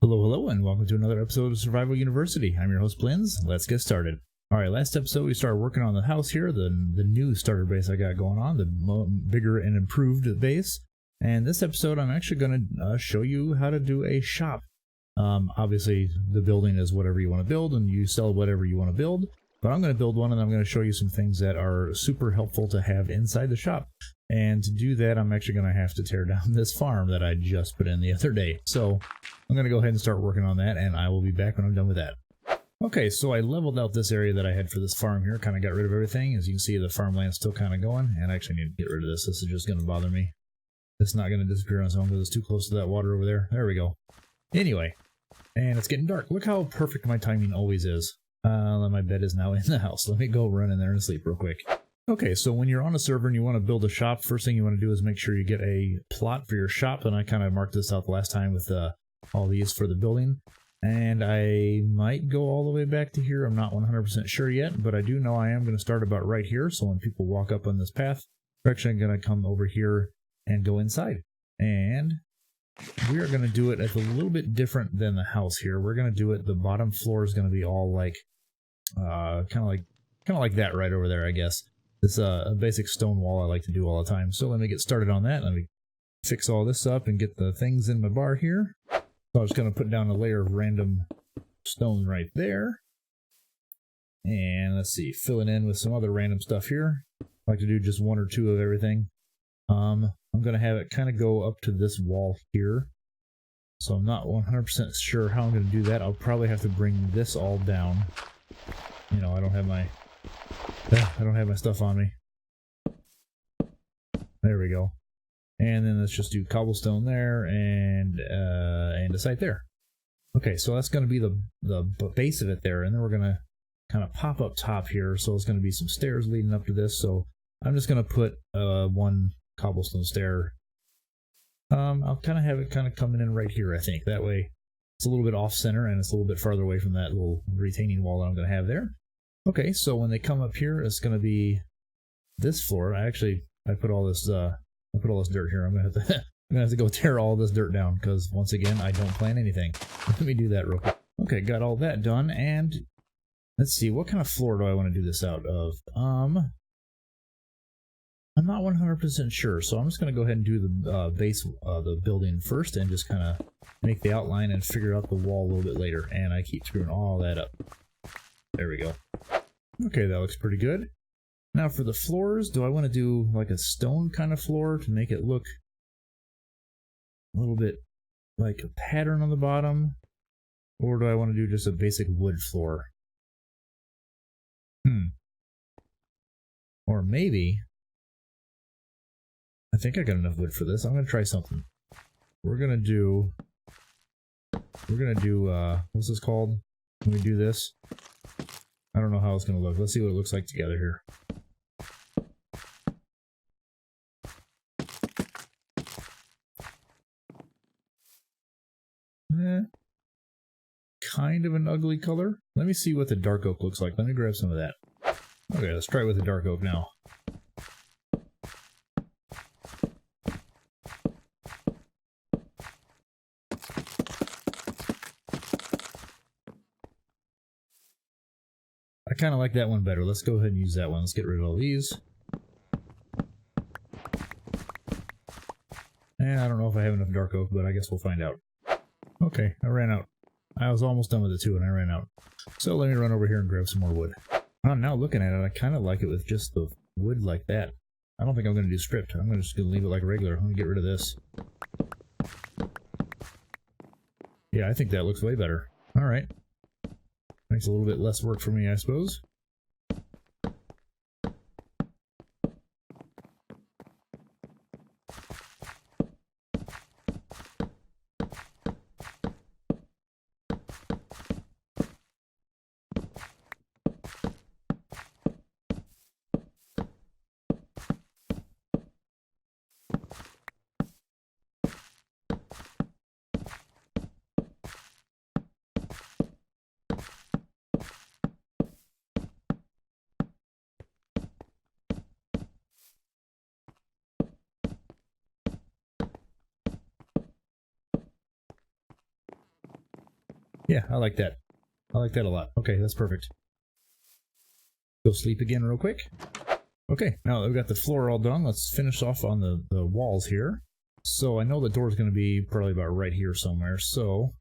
Hello, hello, and welcome to another episode of Survival University. I'm your host, Blins. Let's get started. Alright, last episode we started working on the house here, the new starter base I got going on, the bigger and improved base. And this episode I'm actually going to show you how to do a shop. Obviously, the building is whatever you want to build, and you sell whatever you want to build. But I'm going to build one, and I'm going to show you some things that are super helpful to have inside the shop. And to do that, I'm actually going to have to tear down this farm that I just put in the other day. So I'm going to go ahead and start working on that, and I will be back when I'm done with that. Okay, so I leveled out this area that I had for this farm here, kind of got rid of everything. As you can see, the farmland's still kind of going, and I actually need to get rid of this. This is just going to bother me. It's not going to disappear on its own because it's too close to that water over there. There we go. Anyway, and it's getting dark. Look how perfect my timing always is. My bed is now in the house. Let me go run in there and sleep real quick. Okay, so when you're on a server and you want to build a shop, first thing you want to do is make sure you get a plot for your shop, and I kind of marked this out the last time with all these for the building. And I might go all the way back to here. I'm not 100% sure yet, but I do know I am going to start about right here, so when people walk up on this path, they're actually going to come over here and go inside. And we are going to do it a little bit different than the house here. We're going to do it, the bottom floor is going to be all like, kind of like that right over there, I guess. It's a basic stone wall I like to do all the time. So let me get started on that. Let me fix all this up and get the things in my bar here. So I'm just going to put down a layer of random stone right there. And let's see, fill it in with some other random stuff here. I like to do just one or two of everything. I'm going to have it kind of go up to this wall here. So I'm not 100% sure how I'm going to do that. I'll probably have to bring this all down. You know, I don't have my stuff on me. There we go. And then let's just do cobblestone there and a site there. Okay, so that's going to be the base of it there, and then we're going to kind of pop up top here. So it's going to be some stairs leading up to this. So I'm just going to put one cobblestone stair. I'll kind of have it kind of coming in right here, I think. That way it's a little bit off center and it's a little bit farther away from that little retaining wall that I'm going to have there. Okay, so when they come up here, it's going to be this floor. I put all this dirt here. I'm going to have to go tear all this dirt down because once again, I don't plan anything. Let me do that real quick. Okay, got all that done, and let's see, what kind of floor do I want to do this out of? I'm not 100% sure, so I'm just going to go ahead and do the base of the building first and just kind of make the outline and figure out the wall a little bit later. And I keep screwing all that up. There we go. Okay, that looks pretty good. Now for the floors, do I want to do like a stone kind of floor to make it look a little bit like a pattern on the bottom? Or do I want to do just a basic wood floor? Or maybe... I think I got enough wood for this. I'm going to try something. We're going to do, what's this called? When we do this? I don't know how it's going to look. Let's see what it looks like together here. Kind of an ugly color. Let me see what the dark oak looks like. Let me grab some of that. Okay, let's try with the dark oak now. I kind of like that one better. Let's go ahead and use that one. Let's get rid of all these. And I don't know if I have enough dark oak, but I guess we'll find out. Okay, I ran out. I was almost done with it too, and I ran out. So let me run over here and grab some more wood. Now looking at it, I kind of like it with just the wood like that. I don't think I'm going to do stripped. I'm just going to leave it like regular. I'm going to get rid of this. Yeah, I think that looks way better. Alright. Makes a little bit less work for me, I suppose. Yeah, I like that. I like that a lot. Okay, that's perfect. Go sleep again real quick. Okay, now that we've got the floor all done, let's finish off on the walls here. So I know the door is going to be probably about right here somewhere, so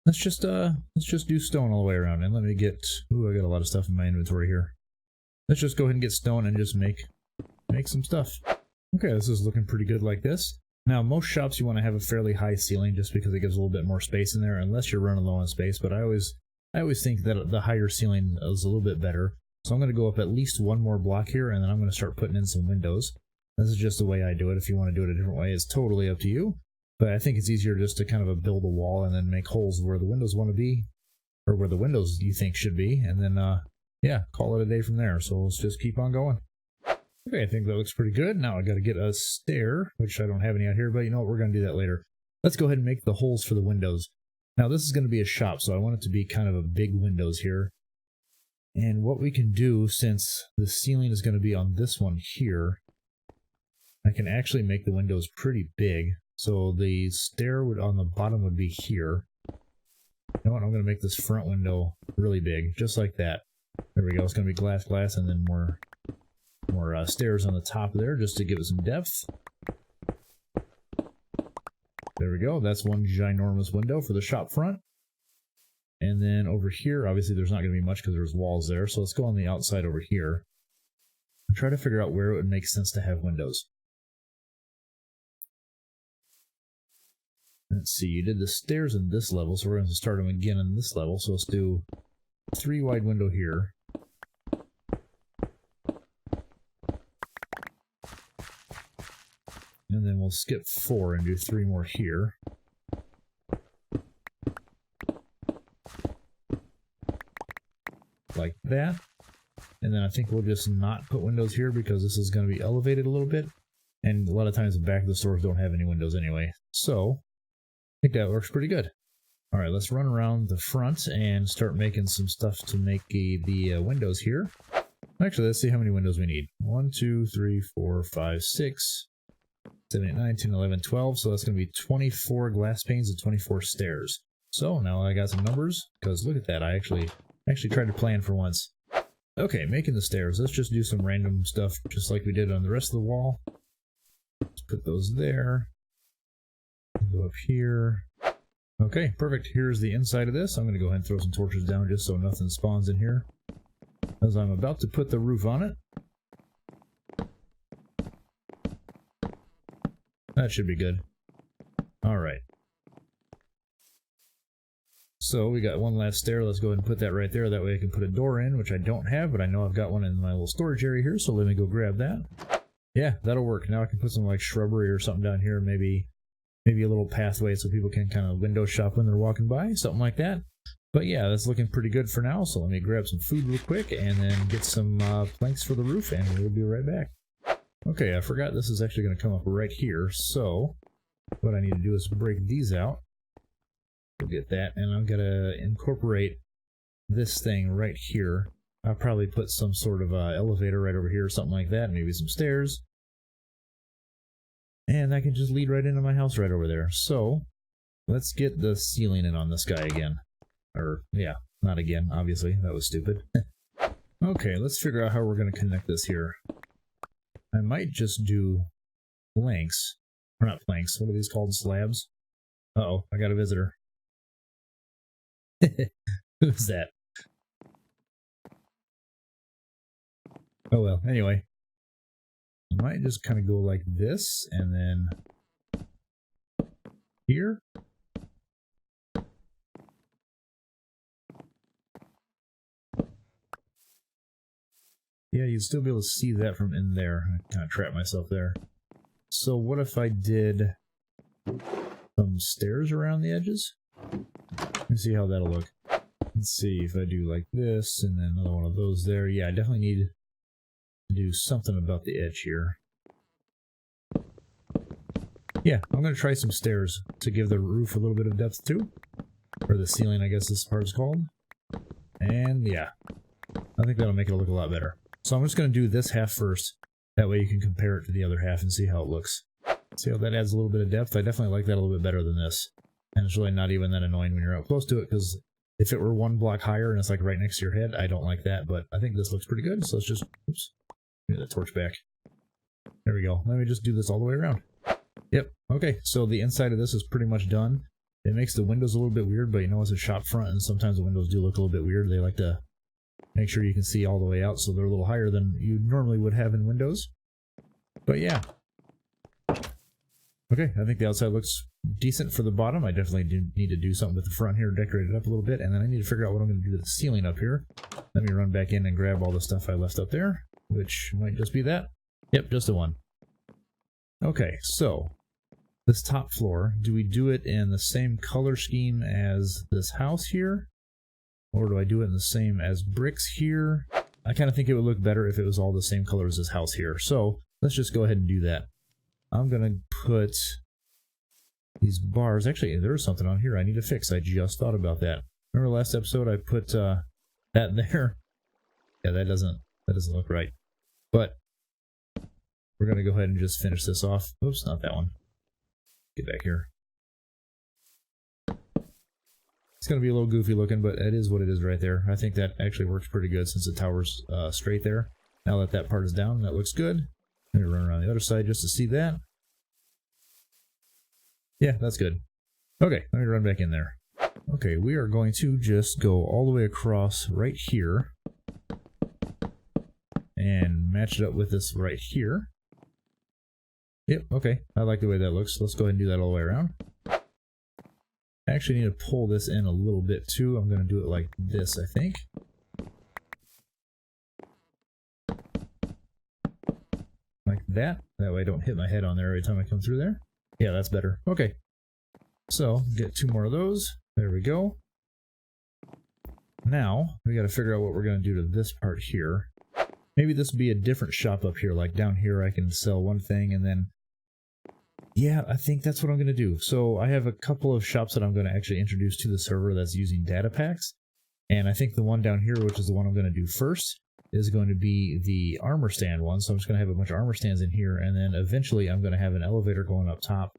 let's just do stone all the way around. And let me get... Ooh, I got a lot of stuff in my inventory here. Let's just go ahead and get stone and just make some stuff. Okay, this is looking pretty good like this. Now, most shops you want to have a fairly high ceiling just because it gives a little bit more space in there, unless you're running low on space, but I always think that the higher ceiling is a little bit better. So I'm going to go up at least one more block here, and then I'm going to start putting in some windows. This is just the way I do it. If you want to do it a different way, it's totally up to you. But I think it's easier just to kind of build a wall and then make holes where the windows want to be, or where the windows you think should be, and then, yeah, call it a day from there. So let's just keep on going. Okay, I think that looks pretty good. Now I got to get a stair, which I don't have any out here, but you know what, we're going to do that later. Let's go ahead and make the holes for the windows. Now this is going to be a shop, so I want it to be kind of a big windows here. And what we can do, since the ceiling is going to be on this one here, I can actually make the windows pretty big. So the stair on the bottom would be here. You know what, I'm going to make this front window really big, just like that. There we go, it's going to be glass, and then more stairs on the top there, just to give it some depth. There we go, that's one ginormous window for the shop front. And then over here, obviously there's not going to be much because there's walls there, so let's go on the outside over here and try to figure out where it would make sense to have windows. Let's see, you did the stairs in this level, so we're going to start them again in this level, so let's do 3 wide window here. And then we'll skip 4 and do 3 more here. Like that. And then I think we'll just not put windows here because this is going to be elevated a little bit. And a lot of times the back of the stores don't have any windows anyway. So, I think that works pretty good. Alright, let's run around the front and start making some stuff to make the windows here. Actually, let's see how many windows we need. 1, 2, 3, 4, 5, 6, 7, 8, 9, 10, 11, 12. So that's going to be 24 glass panes and 24 stairs. So now I got some numbers, because look at that, I actually tried to plan for once. Okay, making the stairs. Let's just do some random stuff just like we did on the rest of the wall. Let's put those there. Go up here. Okay, perfect. Here's the inside of this. I'm going to go ahead and throw some torches down just so nothing spawns in here, as I'm about to put the roof on it. That should be good. Alright. So we got one last stair. Let's go ahead and put that right there. That way I can put a door in, which I don't have, but I know I've got one in my little storage area here, so let me go grab that. Yeah, that'll work. Now I can put some like shrubbery or something down here, maybe a little pathway so people can kind of window shop when they're walking by, something like that. But yeah, that's looking pretty good for now, so let me grab some food real quick and then get some planks for the roof, and we'll be right back. Okay, I forgot this is actually going to come up right here, so what I need to do is break these out. We'll get that, and I'm going to incorporate this thing right here. I'll probably put some sort of elevator right over here or something like that, maybe some stairs. And I can just lead right into my house right over there. So, let's get the ceiling in on this guy again. Or, yeah, not again, obviously. That was stupid. Okay, let's figure out how we're going to connect this here. I might just do planks. Or not planks, what are these called? Slabs? Uh-oh, I got a visitor. Who's that? Oh well, anyway. I might just kind of go like this, and then here. Yeah, you'd still be able to see that from in there. I kind of trapped myself there. So what if I did some stairs around the edges? Let's see how that'll look. Let's see if I do like this, and then another one of those there. Yeah, I definitely need to do something about the edge here. Yeah, I'm going to try some stairs to give the roof a little bit of depth too. Or the ceiling, I guess this part is called. And yeah, I think that'll make it look a lot better. So I'm just going to do this half first. That way you can compare it to the other half and see how it looks. See how that adds a little bit of depth? I definitely like that a little bit better than this. And it's really not even that annoying when you're up close to it, because if it were one block higher and it's like right next to your head, I don't like that, but I think this looks pretty good. So let's just, oops, get the torch back. There we go. Let me just do this all the way around. Yep. Okay. So the inside of this is pretty much done. It makes the windows a little bit weird, but you know, it's a shop front and sometimes the windows do look a little bit weird. They like to make sure you can see all the way out, so they're a little higher than you normally would have in windows. But yeah. Okay, I think the outside looks decent for the bottom. I definitely do need to do something with the front here, decorate it up a little bit, and then I need to figure out what I'm going to do to the ceiling up here. Let me run back in and grab all the stuff I left up there, which might just be that. Yep, just the one. Okay, so this top floor, do we do it in the same color scheme as this house here? Or do I do it in the same as bricks here? I kind of think it would look better if it was all the same color as this house here. So let's just go ahead and do that. I'm going to put these bars. Actually, there's something on here I need to fix. I just thought about that. Remember last episode I put that there? Yeah, that doesn't look right. But we're going to go ahead and just finish this off. Oops, not that one. Get back here. It's going to be a little goofy looking, but it is what it is right there. I think that actually works pretty good since the tower's straight there. Now that that part is down, that looks good. Let me run around the other side just to see that. Yeah, that's good. Okay, let me run back in there. Okay, we are going to just go all the way across right here and match it up with this right here. Yep, okay, I like the way that looks. Let's go ahead and do that all the way around. I actually need to pull this in a little bit too. I'm going to do it like this, I think. Like that. That way I don't hit my head on there every time I come through there. Yeah, that's better. Okay. So, get 2 more of those. There we go. Now, we got to figure out what we're going to do to this part here. Maybe this would be a different shop up here. Like down here I can sell one thing and then... Yeah, I think that's what I'm going to do. So I have a couple of shops that I'm going to actually introduce to the server that's using data packs. And I think the one down here, which is the one I'm going to do first, is going to be the armor stand one. So I'm just going to have a bunch of armor stands in here, and then eventually I'm going to have an elevator going up top.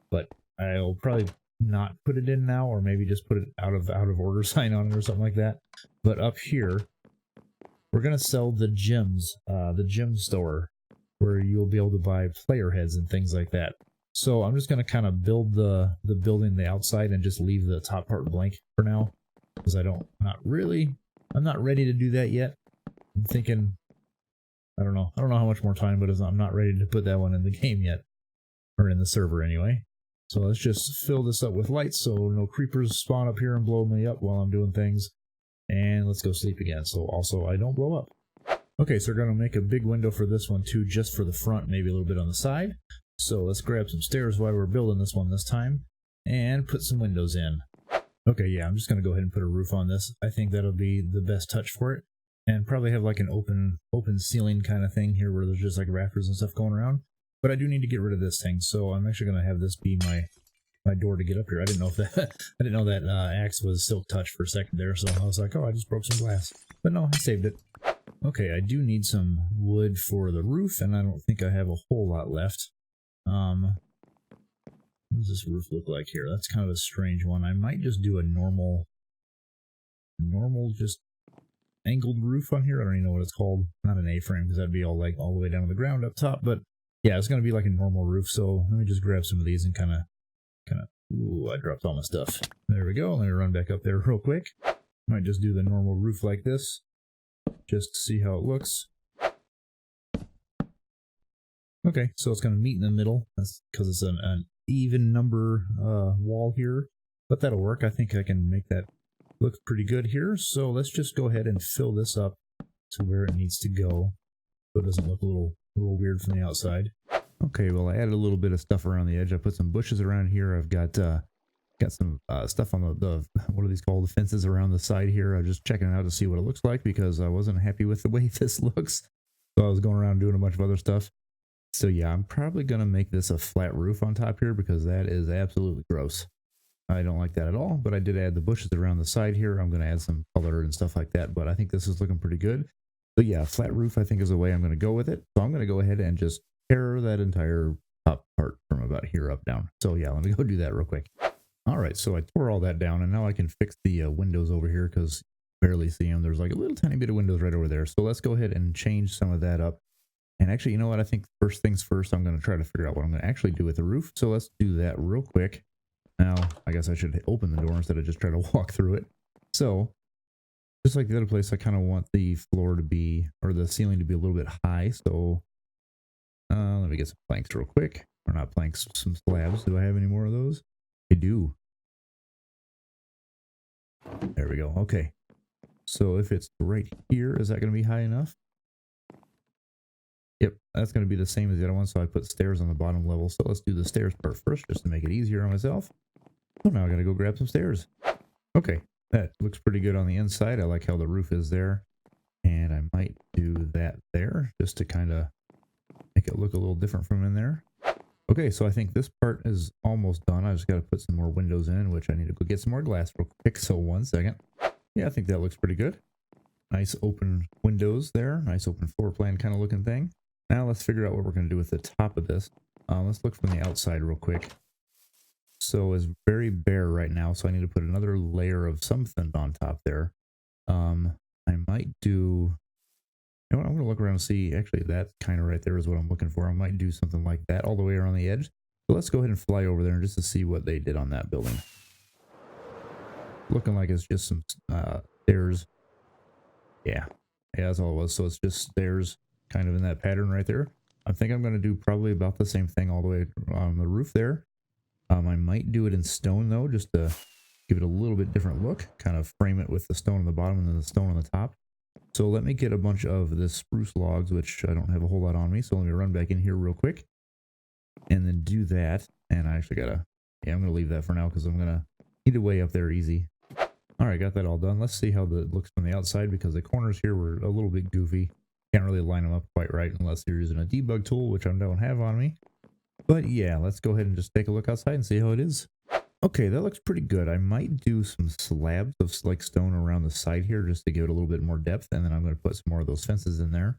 But I'll probably not put it in now, or maybe just put it out of order sign on it or something like that. But up here, we're going to sell the gyms, the gym store, where you'll be able to buy player heads and things like that. So I'm just going to kind of build the building, the outside, and just leave the top part blank for now, because I'm not ready to do that yet. I'm thinking, I don't know how much more time, but I'm not ready to put that one in the game yet, or in the server anyway. So let's just fill this up with lights so no creepers spawn up here and blow me up while I'm doing things. And let's go sleep again, so also I don't blow up. Okay, so we're going to make a big window for this one too, just for the front, maybe a little bit on the side. So let's grab some stairs while we're building this one this time, and put some windows in. Okay, yeah, I'm just going to go ahead and put a roof on this. I think that'll be the best touch for it. And probably have like an open ceiling kind of thing here where there's just like rafters and stuff going around. But I do need to get rid of this thing, so I'm actually going to have this be my door to get up here. I didn't know if that I didn't know that axe was silk touch for a second there, so I was like, oh, I just broke some glass. But no, I saved it. Okay, I do need some wood for the roof, and I don't think I have a whole lot left. What does this roof look like here? That's kind of a strange one. I might just do a normal just angled roof on here. I don't even know what it's called. Not an A-frame, because that'd be all the way down to the ground up top. But yeah, it's going to be like a normal roof. So let me just grab some of these and kind of. Ooh, I dropped all my stuff. There we go. Let me run back up there real quick. Might just do the normal roof like this, just to see how it looks. Okay, so it's going to meet in the middle. That's because it's an even number wall here, but that'll work. I think I can make that look pretty good here. So let's just go ahead and fill this up to where it needs to go, so it doesn't look a little weird from the outside. Okay, well, I added a little bit of stuff around the edge. I put some bushes around here. I've got some stuff on the what are these called? The fences around the side here. I was just checking it out to see what it looks like because I wasn't happy with the way this looks. So I was going around doing a bunch of other stuff. So yeah, I'm probably going to make this a flat roof on top here because that is absolutely gross. I don't like that at all, but I did add the bushes around the side here. I'm going to add some color and stuff like that, but I think this is looking pretty good. So yeah, flat roof I think is the way I'm going to go with it. So I'm going to go ahead and just tear that entire top part from about here up down. So yeah, let me go do that real quick. All right, so I tore all that down, and now I can fix the windows over here because barely see them. There's like a little tiny bit of windows right over there. So let's go ahead and change some of that up. And actually, you know what? I think first things first, I'm going to try to figure out what I'm going to actually do with the roof. So let's do that real quick. Now, I guess I should open the door instead of just try to walk through it. So, just like the other place, I kind of want the floor to be, or the ceiling to be a little bit high. So, let me get some planks real quick. Or not planks, some slabs. Do I have any more of those? I do. There we go. Okay. So if it's right here, is that going to be high enough? Yep, that's going to be the same as the other one. So I put stairs on the bottom level. So let's do the stairs part first, just to make it easier on myself. So now I got to go grab some stairs. Okay, that looks pretty good on the inside. I like how the roof is there. And I might do that there, just to kind of make it look a little different from in there. Okay, so I think this part is almost done. I just got to put some more windows in, which I need to go get some more glass real quick. So 1 second. Yeah, I think that looks pretty good. Nice open windows there. Nice open floor plan kind of looking thing. Now let's figure out what we're going to do with the top of this. Let's look from the outside real quick. So it's very bare right now, so I need to put another layer of something on top there. I might do... You know what, I'm going to look around and see. Actually, that kind of right there is what I'm looking for. I might do something like that all the way around the edge. So let's go ahead and fly over there just to see what they did on that building. Looking like it's just some stairs. Yeah, that's all it was. So it's just stairs kind of in that pattern right there. I think I'm going to do probably about the same thing all the way on the roof there. I might do it in stone though, just to give it a little bit different look. Kind of frame it with the stone on the bottom and then the stone on the top. So let me get a bunch of the spruce logs, which I don't have a whole lot on me. So let me run back in here real quick and then do that. And I actually gotta, yeah, I'm going to leave that for now because I'm going to need it way up there easy. All right, got that all done. Let's see how that looks from the outside because the corners here were a little bit goofy. Can't really line them up quite right unless you're using a debug tool, which I don't have on me. But yeah, let's go ahead and just take a look outside and see how it is. Okay, that looks pretty good. I might do some slabs of like stone around the side here just to give it a little bit more depth, and then I'm going to put some more of those fences in there.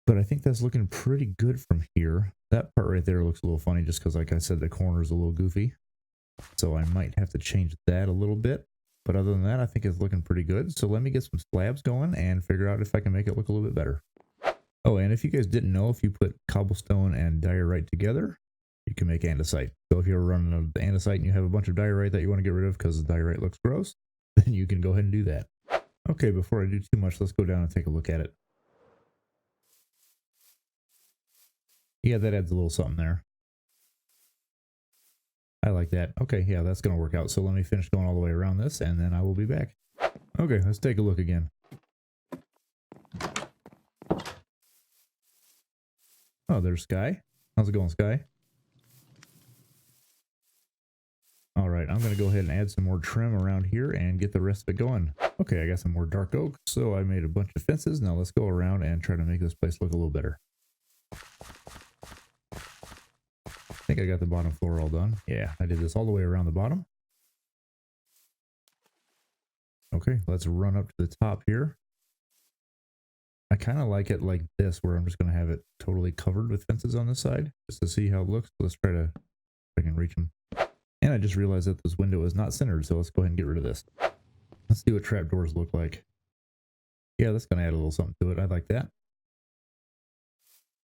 But I think that's looking pretty good from here. That part right there looks a little funny just because, like I said, the corner's a little goofy. So I might have to change that a little bit. But other than that, I think it's looking pretty good. So let me get some slabs going and figure out if I can make it look a little bit better. Oh, and if you guys didn't know, if you put cobblestone and diorite together, you can make andesite. So if you're running an andesite and you have a bunch of diorite that you want to get rid of because the diorite looks gross, then you can go ahead and do that. Okay, before I do too much, let's go down and take a look at it. Yeah, that adds a little something there. I like that. Okay, yeah, that's going to work out. So let me finish going all the way around this, and then I will be back. Okay, let's take a look again. Oh, there's Sky. How's it going, Sky? All right, I'm going to go ahead and add some more trim around here and get the rest of it going. Okay, I got some more dark oak, so I made a bunch of fences. Now let's go around and try to make this place look a little better. I think I got the bottom floor all done. Yeah, I did this all the way around the bottom. Okay, let's run up to the top here. I kind of like it like this, where I'm just going to have it totally covered with fences on this side, just to see how it looks. Let's try to, if I can reach them. And I just realized that this window is not centered, so let's go ahead and get rid of this. Let's see what trapdoors look like. Yeah, that's going to add a little something to it. I like that.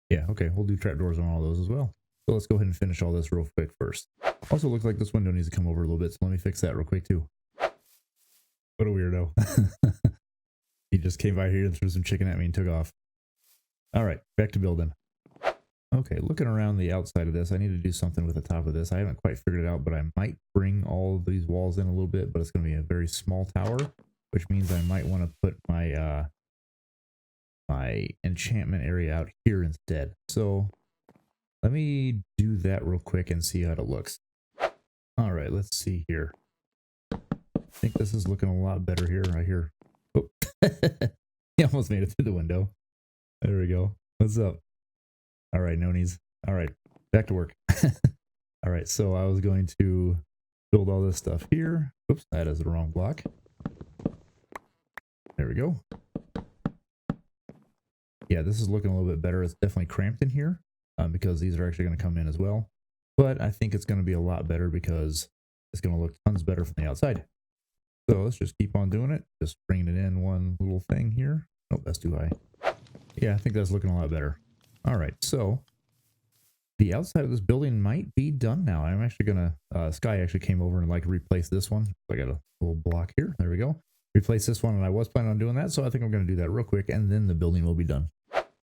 Yeah, okay, we'll do trapdoors on all those as well. So let's go ahead and finish all this real quick first. Also looks like this window needs to come over a little bit, so let me fix that real quick too. What a weirdo. He just came by here and threw some chicken at me and took off. All right, back to building. Okay, looking around the outside of this, I need to do something with the top of this. I haven't quite figured it out, but I might bring all of these walls in a little bit, but it's going to be a very small tower, which means I might want to put my my enchantment area out here instead. So let me do that real quick and see how it looks. All right, let's see here. I think this is looking a lot better here, right here. Oh, he almost made it through the window. There we go. What's up? All right, Nonies. All right, back to work. All right, so I was going to build all this stuff here. Oops, that is the wrong block. There we go. Yeah, this is looking a little bit better. It's definitely cramped in here because these are actually going to come in as well. but I think it's going to be a lot better because it's going to look tons better from the outside. So let's just keep on doing it. Just bringing it in one little thing here. Oh, that's too high. Yeah, I think that's looking a lot better. All right, so the outside of this building might be done now. I'm actually going to, Sky actually came over and like replace this one. So I got a little block here. There we go. Replace this one, and I was planning on doing that, so I think I'm going to do that real quick, and then the building will be done.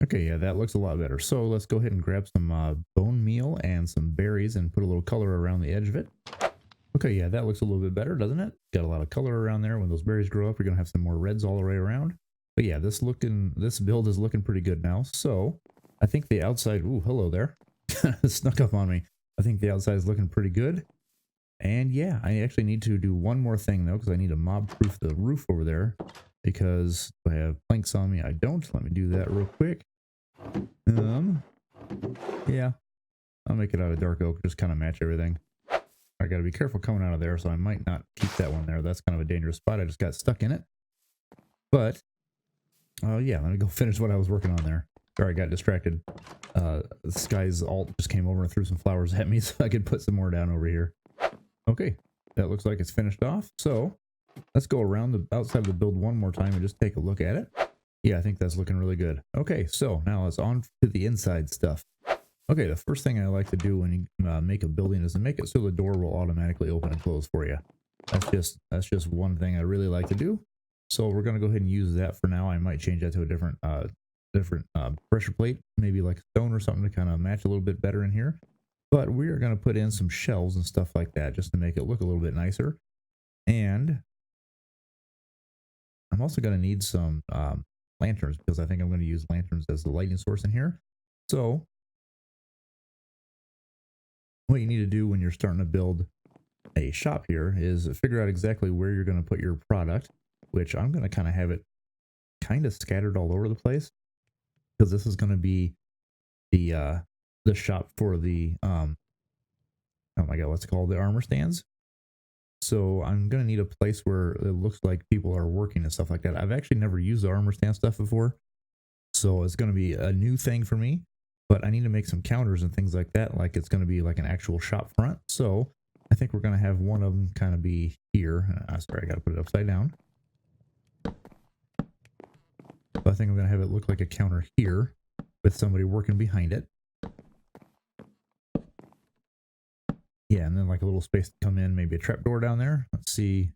Okay, yeah, that looks a lot better. So let's go ahead and grab some bone meal and some berries and put a little color around the edge of it. Okay, yeah, that looks a little bit better, doesn't it? Got a lot of color around there. When those berries grow up, you're going to have some more reds all the way around. But yeah, this build is looking pretty good now. So I think the outside, ooh, hello there. Snuck up on me. I think the outside is looking pretty good. And yeah, I actually need to do one more thing though, because I need to mob-proof the roof over there. Because I have planks on me. I don't. Let me do that real quick. Yeah, I'll make it out of dark oak, just kind of match everything. I got to be careful coming out of there, so I might not keep that one there. That's kind of a dangerous spot. I just got stuck in it. But, yeah, let me go finish what I was working on there. Sorry, I got distracted. Sky's alt just came over and threw some flowers at me, so I could put some more down over here. Okay, that looks like it's finished off. So, let's go around the outside of the build one more time and just take a look at it. Yeah, I think that's looking really good. Okay, so now it's on to the inside stuff. Okay, the first thing I like to do when you make a building is to make it so the door will automatically open and close for you. That's just one thing I really like to do. So we're going to go ahead and use that for now. I might change that to a different pressure plate, maybe like stone or something to kind of match a little bit better in here. But we are going to put in some shelves and stuff like that just to make it look a little bit nicer. And I'm also going to need some lanterns, because I think I'm going to use lanterns as the lighting source in here. So what you need to do when you're starting to build a shop here is figure out exactly where you're going to put your product, which I'm going to kind of have it kind of scattered all over the place, because this is going to be the shop for the oh my god, what's it called, the armor stands. So I'm going to need a place where it looks like people are working and stuff like that. I've actually never used the armor stand stuff before, so it's going to be a new thing for me. But I need to make some counters and things like that, like it's going to be like an actual shop front. So I think we're going to have one of them kind of be here. Sorry, I got to put it upside down. So I think I'm going to have it look like a counter here with somebody working behind it. Yeah, and then like a little space to come in, maybe a trapdoor down there. Let's see.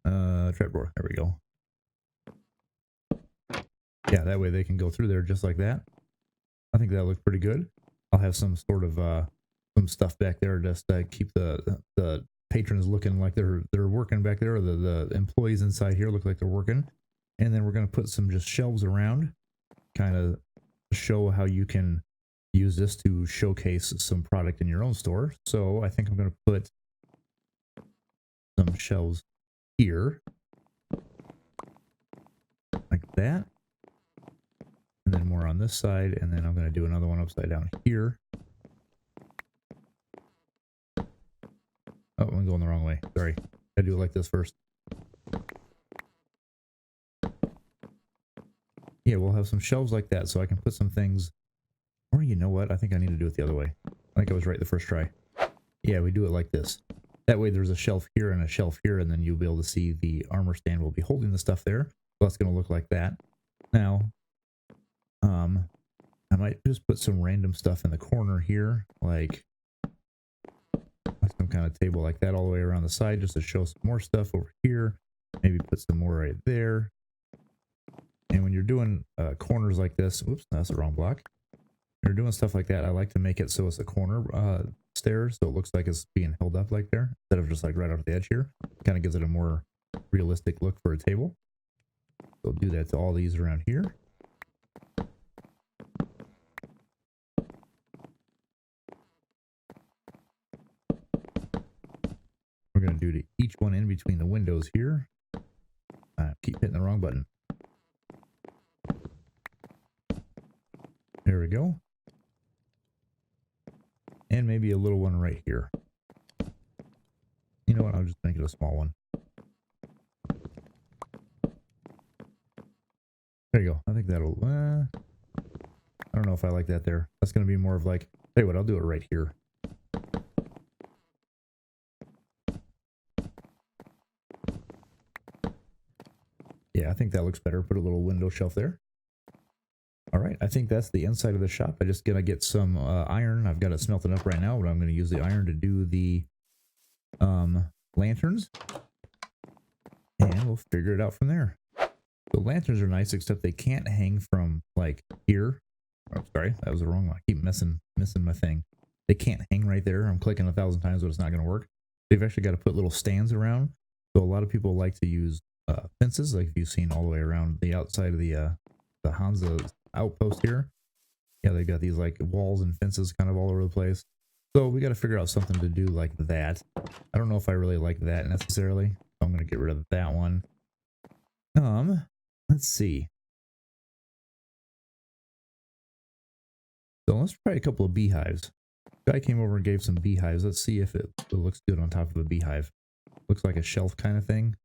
Trapdoor. There we go. Yeah, that way they can go through there just like that. I think that looks pretty good. I'll have some sort of some stuff back there just to keep the patrons looking like they're working back there, or the employees inside here look like they're working. And then we're going to put some just shelves around, kind of show how you can use this to showcase some product in your own store. So I think I'm going to put some shelves here like that, and then more on this side, and then I'm going to do another one upside down here. Oh, I'm going the wrong way. Sorry. I do it like this first. Yeah, we'll have some shelves like that, so I can put some things. Or you know what? I think I need to do it the other way. I think I was right the first try. Yeah, we do it like this. That way there's a shelf here and a shelf here, and then you'll be able to see the armor stand will be holding the stuff there. So that's going to look like that. Now, I might just put some random stuff in the corner here, like some kind of table like that all the way around the side, just to show some more stuff over here. Maybe put some more right there. And when you're doing corners like this, oops, that's the wrong block. When you're doing stuff like that, I like to make it so it's a corner stairs, so it looks like it's being held up like there, instead of just like right off the edge here. Kind of gives it a more realistic look for a table. So do that to all these around here. We're going to do to each one in between the windows here. Keep hitting the wrong button. There we go. And maybe a little one right here. You know what? I'll just make it a small one. There you go. I think that'll... I don't know if I like that there. That's going to be more of like Tell you what, I'll do it right here. Yeah, I think that looks better. Put a little window shelf there. All right, I think that's the inside of the shop. I just gotta get some iron. I've got it smelting up right now, but I'm gonna use the iron to do the lanterns, and we'll figure it out from there. The lanterns are nice, except they can't hang from like here. Oh, sorry, that was the wrong one. I keep missing my thing. They can't hang right there. I'm clicking 1,000 times, but it's not gonna work. They've actually got to put little stands around. So a lot of people like to use fences, like you've seen all the way around the outside of the Hansa outpost here. Yeah, they've got these like walls and fences kind of all over the place. So we got to figure out something to do like that. I don't know if I really like that necessarily. So I'm going to get rid of that one. Let's see. So let's try a couple of beehives. Guy came over and gave some beehives. Let's see if it looks good on top of a beehive. Looks like a shelf kind of thing.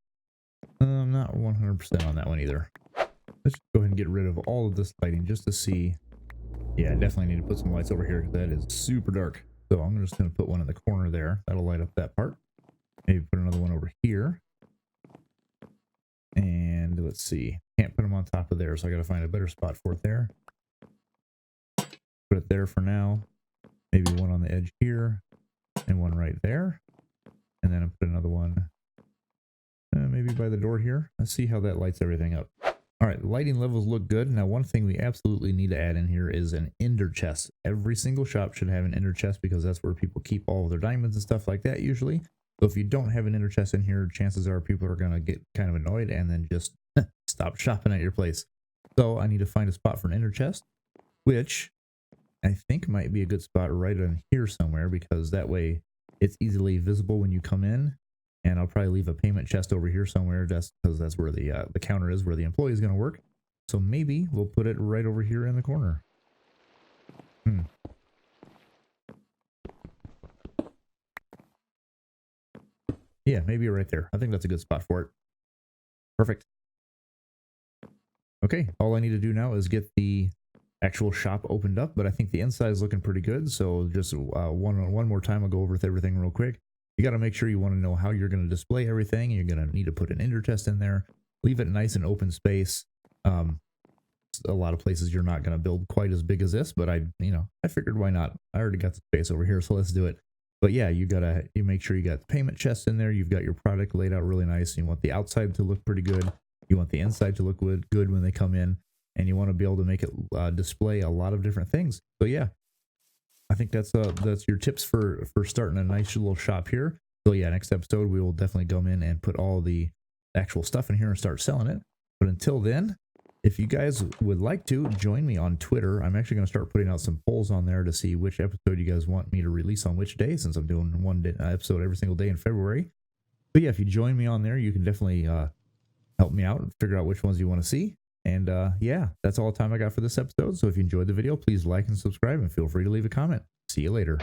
I'm not 100% on that one either. Let's just go ahead and get rid of all of this lighting just to see. Yeah, I definitely need to put some lights over here because that is super dark. So I'm just going to put one in the corner there. That'll light up that part. Maybe put another one over here. And let's see. Can't put them on top of there, so I got to find a better spot for it there. Put it there for now. Maybe one on the edge here. And one right there. And then I'll put another one maybe by the door here. Let's see how that lights everything up. All right, lighting levels look good. Now, one thing we absolutely need to add in here is an ender chest. Every single shop should have an ender chest because that's where people keep all of their diamonds and stuff like that usually. So if you don't have an ender chest in here, chances are people are going to get kind of annoyed and then just stop shopping at your place. So I need to find a spot for an ender chest, which I think might be a good spot right in here somewhere because that way it's easily visible when you come in. And I'll probably leave a payment chest over here somewhere just because that's where the counter is, where the employee is going to work. So maybe we'll put it right over here in the corner. Yeah, maybe right there. I think that's a good spot for it. Perfect. Okay, all I need to do now is get the actual shop opened up, but I think the inside is looking pretty good. So just one more time, I'll go over everything real quick. You got to make sure you want to know how you're going to display everything. You're going to need to put an ender chest in there, leave it nice and open space. A lot of places you're not going to build quite as big as this, but I figured why not? I already got the space over here, so let's do it. But yeah, you make sure you got the payment chest in there. You've got your product laid out really nice. You want the outside to look pretty good. You want the inside to look good when they come in, and you want to be able to make it display a lot of different things. So yeah. I think that's your tips for starting a nice little shop here. So yeah, next episode we will definitely go in and put all the actual stuff in here and start selling it. But until then, if you guys would like to join me on Twitter, I'm actually going to start putting out some polls on there to see which episode you guys want me to release on which day, since I'm doing one episode every single day in February. But yeah, if you join me on there, you can definitely help me out and figure out which ones you want to see. And yeah, that's all the time I got for this episode. So if you enjoyed the video, please like and subscribe and feel free to leave a comment. See you later.